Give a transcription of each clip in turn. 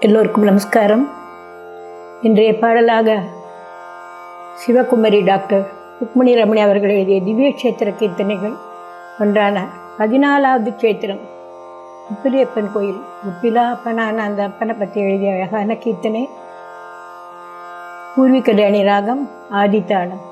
எல்லோருக்கும் நமஸ்காரம். இன்றைய பாடலாக சிவகுமரி டாக்டர் ருக்மணி ரமணி அவர்கள் எழுதிய திவ்ய கஷேத்திர கீர்த்தனைகள் ஒன்றான 14வது கஷேத்திரம் உப்பிலியப்பன் கோயில். உப்பிலா அப்பனான அந்த அப்பனை பற்றி எழுதிய அழகான கீர்த்தனை. பூர்வி கல்யாணி ராகம், ஆதித்தாளம்.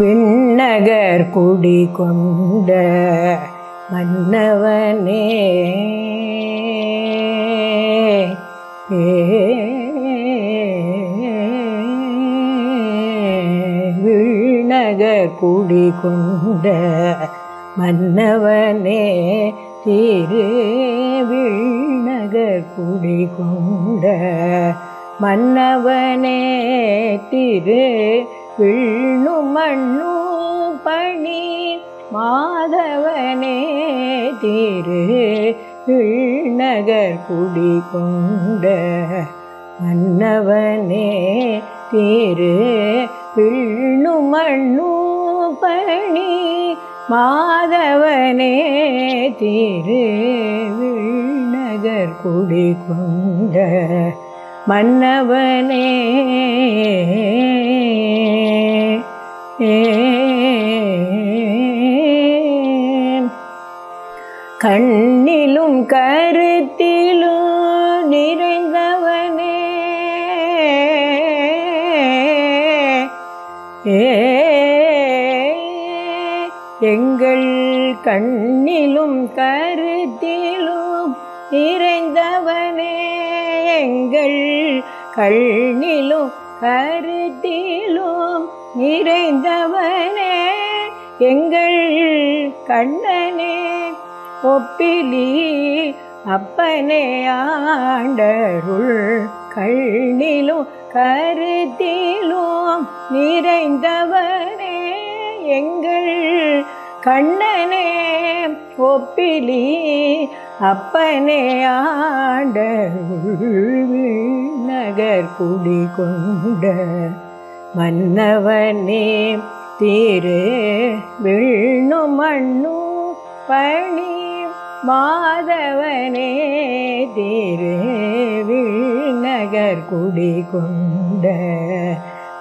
விண்ணகர் குடி கொண்ட மன்னவனே, விண்ணகர் குடி கொண்ட மன்னவனே, திரு விண்ணகர் குடி கொண்ட மன்னவனே, திரு விண்ணு மண்ணு பணி மாதவனே, திரு விண்ணகர் குடி கொண்ட மன்னவனே, திரு விண்ணு மண்ணு பணி மாதவனே, திரு விண்ணகர் குடி கொண்ட மன்னவனே. கண்ணிலும் கருத்திலும் நிறைந்தவனே, எங்கள் கண்ணிலும் கருத்திலும் நிறைந்தவனே, எங்கள் கண்ணிலும் கருத்திலும் நிறைந்தவனே, எங்கள் கண்ணனே ஒப்பிலி அப்பனே, ஆண்டருள் கண்ணிலும் கருத்திலும் நிறைந்தவனே, எங்கள் கண்ணனே ஒப்பிலி அப்பனே, ஆண்டருள் நகர் குடி கொண்ட மன்னவனே, திரு விண்ணு மண்ணு பணி மாதவனே, திரு விண்ணகர் குடி கொண்ட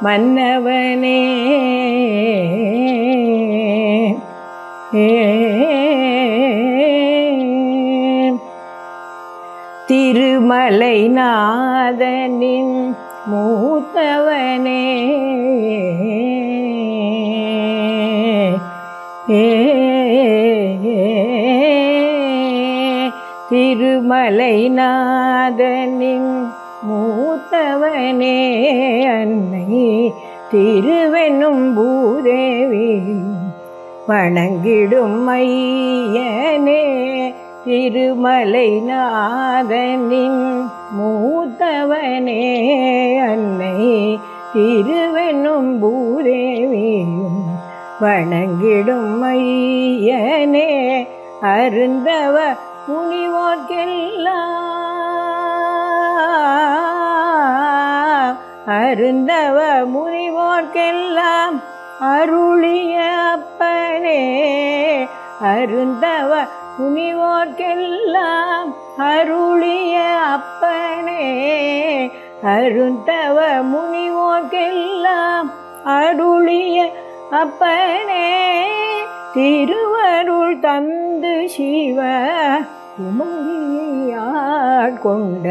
மன்னவனே. திருமலை நாதனின் மூத்தவனே, திருமலை நாதனின் மூத்தவனே, அன்னை திருவெனும் பூதேவி வணங்கிடும் மையனே, திருமலை நாதனின் மூத்தவனே, அன்னை திருவெனும் பூதேவியும் வணங்கிடும் மையனே, அருந்தவ முனிவோர்க்கெல்லாம், அருந்தவ முனிவோர்க்கெல்லாம் அருளிய அப்பனே, அருந்தவ முனிவோர்க்கெல்லாம் அருளிய அப்பனே, அருந்தவ முனிவோர்க்கெல்லாம் அருளிய அப்பனே, திருவருள் தந்து சிவ குமரியாள் கொண்ட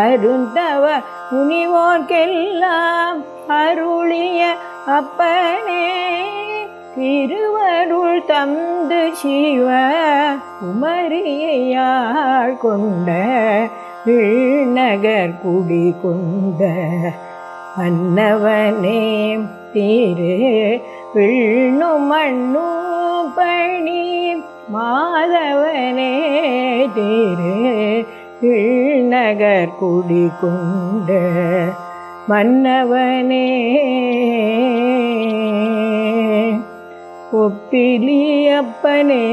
அருந்தவ முனிவோர்க்கெல்லாம் அருளிய அப்பனே, திருவருள் தந்து சிவ குமரியாள் கொண்ட விண்ணகர் குடி கொண்ட மன்னவனே, திரு விண்ணு மண்ணு பணி மாதவனே, திரு விண்ணகர் குடி கொண்ட மன்னவனே. ஒப்பிலியப்பனே,